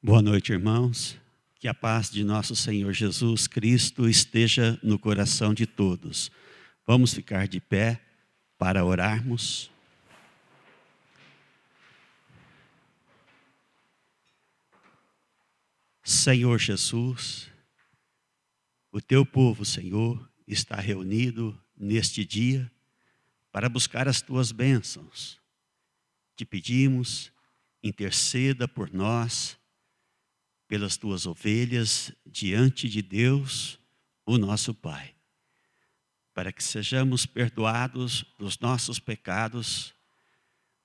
Boa noite, irmãos. Que a paz de nosso Senhor Jesus Cristo esteja no coração de todos. Vamos ficar de pé para orarmos. Senhor Jesus, o teu povo, Senhor, está reunido neste dia para buscar as tuas bênçãos. Te pedimos, interceda por nós, pelas tuas ovelhas, diante de Deus, o nosso Pai, para que sejamos perdoados dos nossos pecados,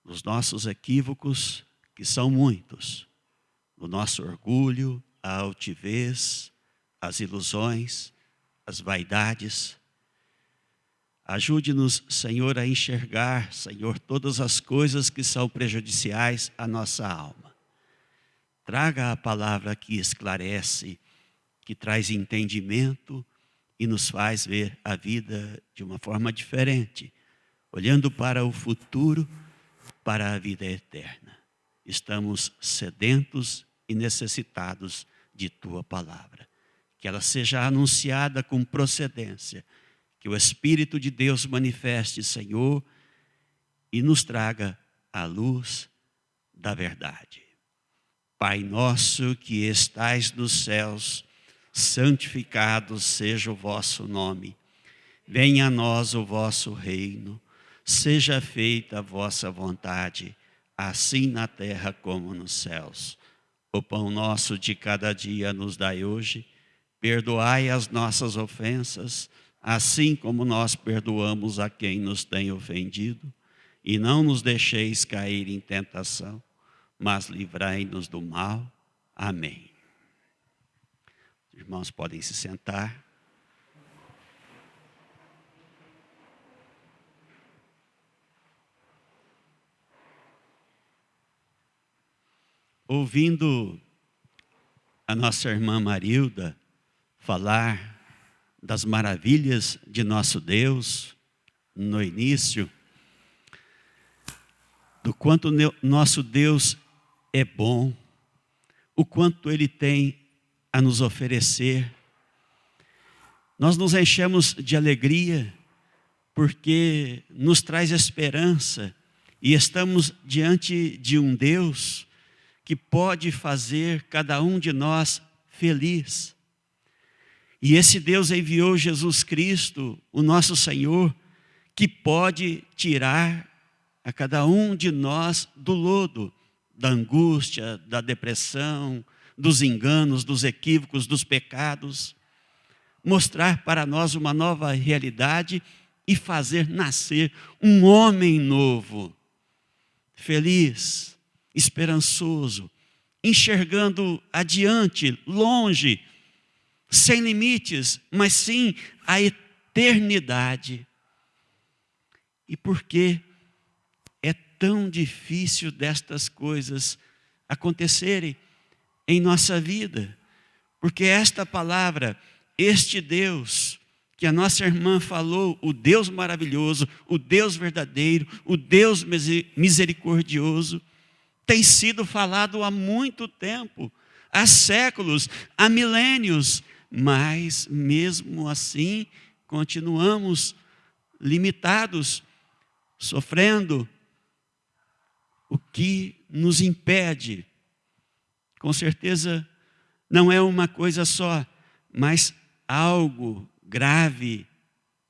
dos nossos equívocos, que são muitos, do nosso orgulho, a altivez, as ilusões, as vaidades. Ajude-nos, Senhor, a enxergar, Senhor, todas as coisas que são prejudiciais à nossa alma. Traga a palavra que esclarece, que traz entendimento e nos faz ver a vida de uma forma diferente, olhando para o futuro, para a vida eterna. Estamos sedentos e necessitados de tua palavra. Que ela seja anunciada com procedência, que o Espírito de Deus manifeste, Senhor, e nos traga a luz da verdade. Pai nosso que estais nos céus, santificado seja o vosso nome. Venha a nós o vosso reino, seja feita a vossa vontade, assim na terra como nos céus. O pão nosso de cada dia nos dai hoje, perdoai as nossas ofensas, assim como nós perdoamos a quem nos tem ofendido, e não nos deixeis cair em tentação, mas livrai-nos do mal. Amém. Os irmãos podem se sentar. Ouvindo a nossa irmã Marilda falar das maravilhas de nosso Deus no início, do quanto nosso Deus é bom, o quanto Ele tem a nos oferecer. Nós nos enchemos de alegria, porque nos traz esperança, e estamos diante de um Deus que pode fazer cada um de nós feliz. E esse Deus enviou Jesus Cristo, o nosso Senhor, que pode tirar a cada um de nós do lodo, da angústia, da depressão, dos enganos, dos equívocos, dos pecados, mostrar para nós uma nova realidade e fazer nascer um homem novo, feliz, esperançoso, enxergando adiante, longe, sem limites, mas sim a eternidade. E por que é tão difícil destas coisas acontecerem em nossa vida? Porque esta palavra, este Deus que a nossa irmã falou, o Deus maravilhoso, o Deus verdadeiro, o Deus misericordioso, tem sido falado há muito tempo, há séculos, há milênios, mas mesmo assim continuamos limitados, sofrendo. O que nos impede, com certeza não é uma coisa só, mas algo grave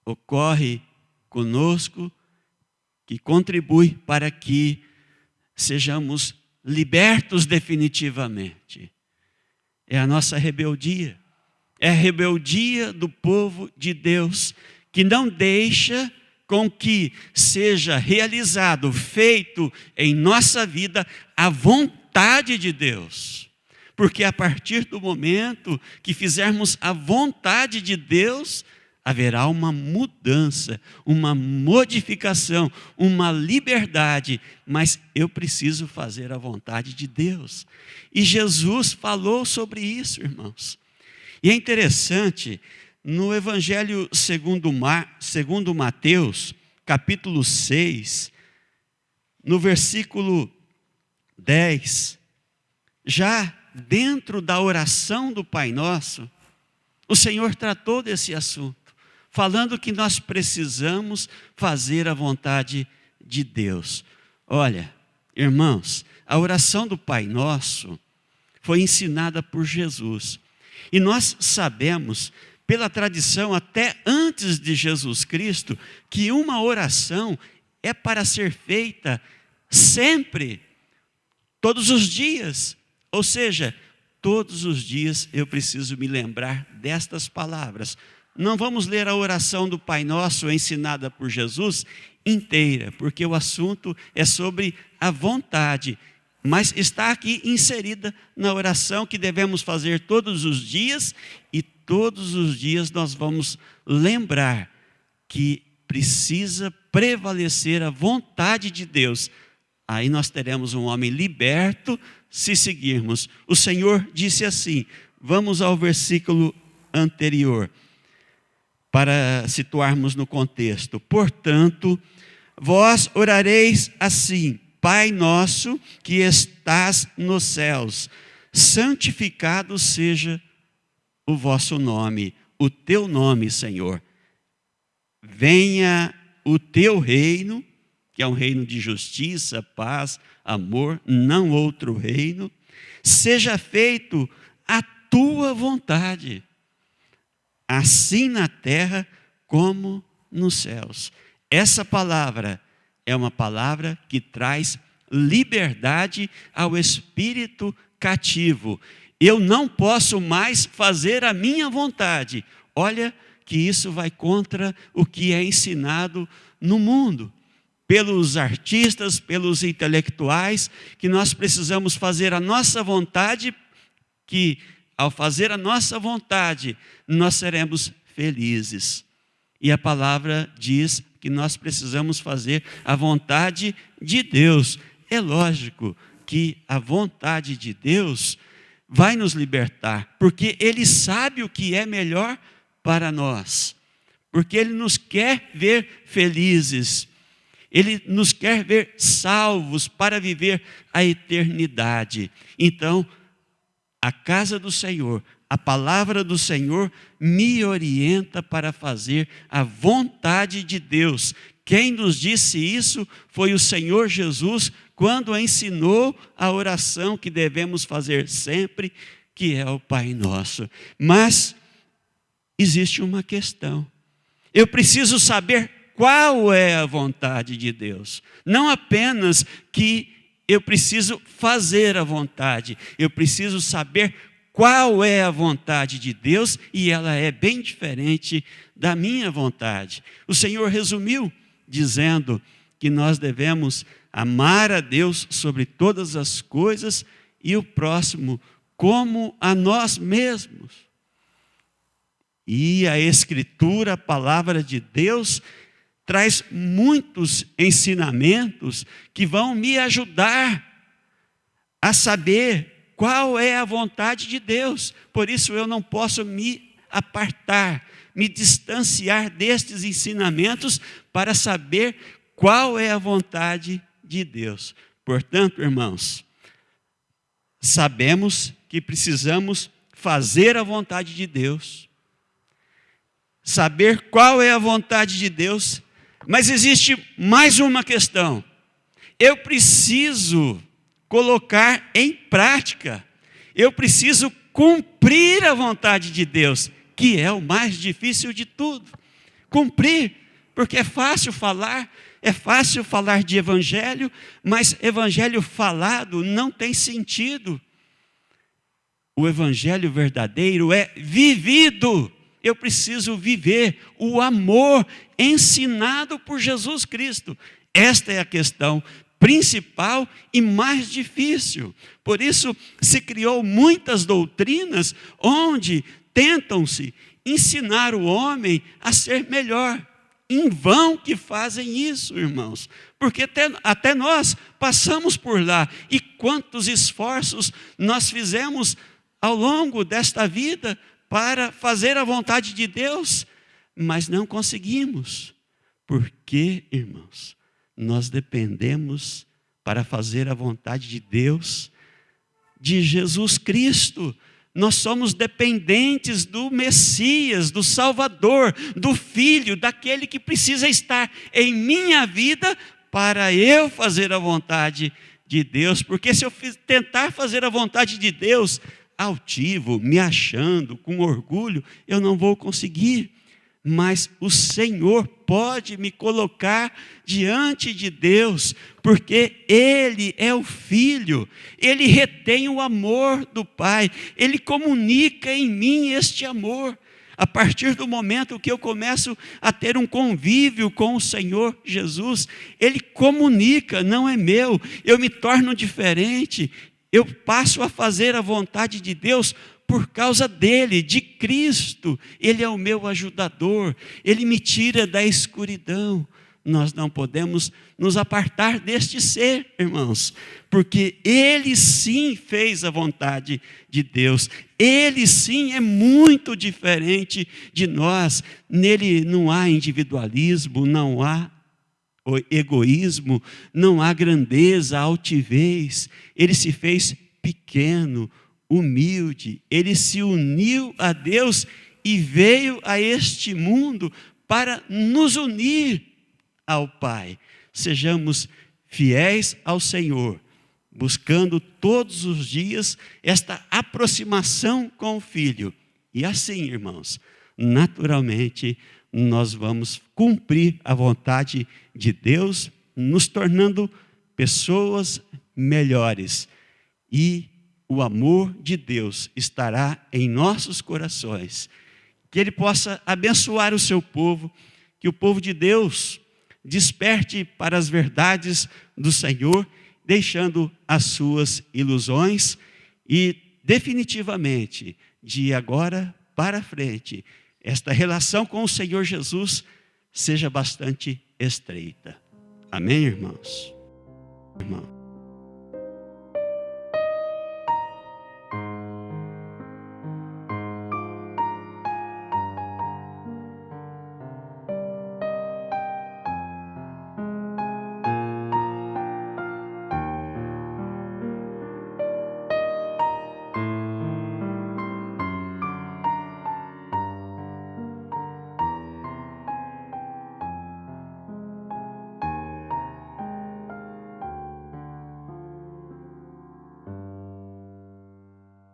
ocorre conosco que contribui para que sejamos libertos definitivamente. É a nossa rebeldia, é a rebeldia do povo de Deus, que não deixa com que seja realizado, feito em nossa vida a vontade de Deus. Porque a partir do momento que fizermos a vontade de Deus, haverá uma mudança, uma modificação, uma liberdade. Mas eu preciso fazer a vontade de Deus. E Jesus falou sobre isso, irmãos. E é interessante, no Evangelho segundo Mateus, capítulo 6, no versículo 10, já dentro da oração do Pai Nosso, o Senhor tratou desse assunto, falando que nós precisamos fazer a vontade de Deus. Olha, irmãos, a oração do Pai Nosso foi ensinada por Jesus. E nós sabemos, pela tradição até antes de Jesus Cristo, que uma oração é para ser feita sempre, todos os dias. Ou seja, todos os dias eu preciso me lembrar destas palavras. Não vamos ler a oração do Pai Nosso ensinada por Jesus inteira, porque o assunto é sobre a vontade, mas está aqui inserida na oração que devemos fazer todos os dias, e todos os dias nós vamos lembrar que precisa prevalecer a vontade de Deus. Aí nós teremos um homem liberto se seguirmos. O Senhor disse assim, vamos ao versículo anterior, para situarmos no contexto. Portanto, vós orareis assim: Pai nosso que estás nos céus, santificado seja o vosso nome, o teu nome, Senhor. Venha o teu reino, que é um reino de justiça, paz, amor, não outro reino. Seja feito a tua vontade, assim na terra como nos céus. Essa palavra é uma palavra que traz liberdade ao espírito cativo. Eu não posso mais fazer a minha vontade. Olha que isso vai contra o que é ensinado no mundo, pelos artistas, pelos intelectuais, que nós precisamos fazer a nossa vontade, que ao fazer a nossa vontade, nós seremos felizes. E a palavra diz que nós precisamos fazer a vontade de Deus. É lógico que a vontade de Deus vai nos libertar, porque Ele sabe o que é melhor para nós, porque Ele nos quer ver felizes, Ele nos quer ver salvos para viver a eternidade. Então, a casa do Senhor, a palavra do Senhor me orienta para fazer a vontade de Deus. Quem nos disse isso foi o Senhor Jesus, quando ensinou a oração que devemos fazer sempre, que é o Pai Nosso. Mas existe uma questão. Eu preciso saber qual é a vontade de Deus. Não apenas que eu preciso fazer a vontade, eu preciso saber qual é a vontade de Deus, e ela é bem diferente da minha vontade. O Senhor resumiu dizendo que nós devemos amar a Deus sobre todas as coisas e o próximo como a nós mesmos. E a Escritura, a palavra de Deus, traz muitos ensinamentos que vão me ajudar a saber qual é a vontade de Deus. Por isso eu não posso me apartar, me distanciar destes ensinamentos para saber qual é a vontade de Deus. Portanto, irmãos, sabemos que precisamos fazer a vontade de Deus, saber qual é a vontade de Deus, mas existe mais uma questão. Eu preciso colocar em prática, eu preciso cumprir a vontade de Deus, que é o mais difícil de tudo. Cumprir, porque é fácil falar de evangelho, mas evangelho falado não tem sentido. O evangelho verdadeiro é vivido. Eu preciso viver o amor ensinado por Jesus Cristo. Esta é a questão principal e mais difícil. Por isso se criou muitas doutrinas onde tentam-se ensinar o homem a ser melhor. Em vão que fazem isso, irmãos, porque até nós passamos por lá. E quantos esforços nós fizemos ao longo desta vida para fazer a vontade de Deus, mas não conseguimos. Porque, irmãos, nós dependemos para fazer a vontade de Deus de Jesus Cristo. Nós somos dependentes do Messias, do Salvador, do Filho, daquele que precisa estar em minha vida para eu fazer a vontade de Deus. Porque se eu tentar fazer a vontade de Deus altivo, me achando, com orgulho, eu não vou conseguir. Mas o Senhor pode me colocar diante de Deus, porque Ele é o Filho, Ele retém o amor do Pai, Ele comunica em mim este amor. A partir do momento que eu começo a ter um convívio com o Senhor Jesus, Ele comunica, não é meu, eu me torno diferente, eu passo a fazer a vontade de Deus por causa dele, de Cristo. Ele é o meu ajudador, Ele me tira da escuridão. Nós não podemos nos apartar deste ser, irmãos, porque Ele sim fez a vontade de Deus. Ele sim é muito diferente de nós. Nele não há individualismo, não há egoísmo, não há grandeza, altivez. Ele se fez pequeno, humilde, Ele se uniu a Deus e veio a este mundo para nos unir ao Pai. Sejamos fiéis ao Senhor, buscando todos os dias esta aproximação com o Filho. E assim, irmãos, naturalmente nós vamos cumprir a vontade de Deus, nos tornando pessoas melhores. E o amor de Deus estará em nossos corações. Que Ele possa abençoar o seu povo, que o povo de Deus desperte para as verdades do Senhor, deixando as suas ilusões e definitivamente, de agora para frente, esta relação com o Senhor Jesus seja bastante estreita. Amém, irmãos? Irmão.